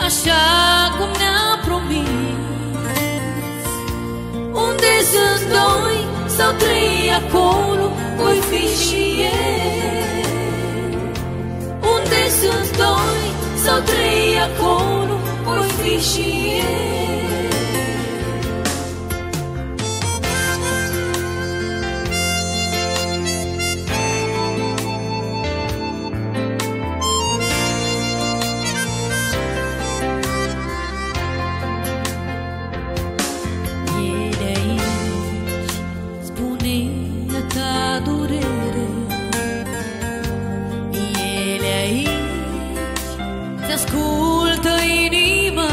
așa cum ne-a promis. Unde sunt doi sau trei, acolo voi fi și eu. Unde sunt doi sau trei, acolo voi fi și eu. Ascultă inima,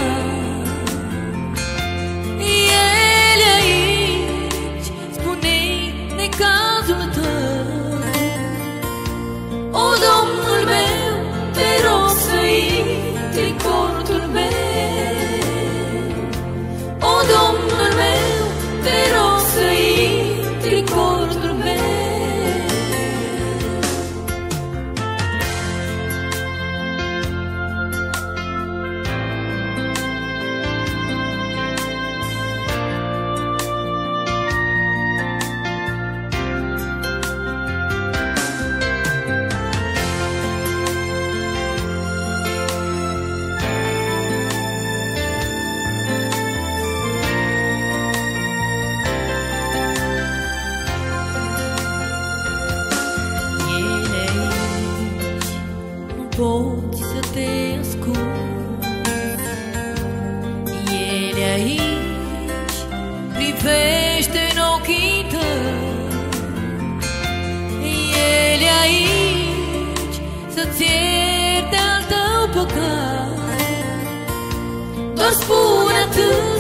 el e aici, spune-i necazul tău. O, Domnul meu, te rog să intri în cortul meu. O, Domnul meu, te rog să intri în cortul meu. Poți să te ascunzi, el e aici, privește în ochii tăi. El e aici să-ți ierte al tău păcat. Doar spune atât: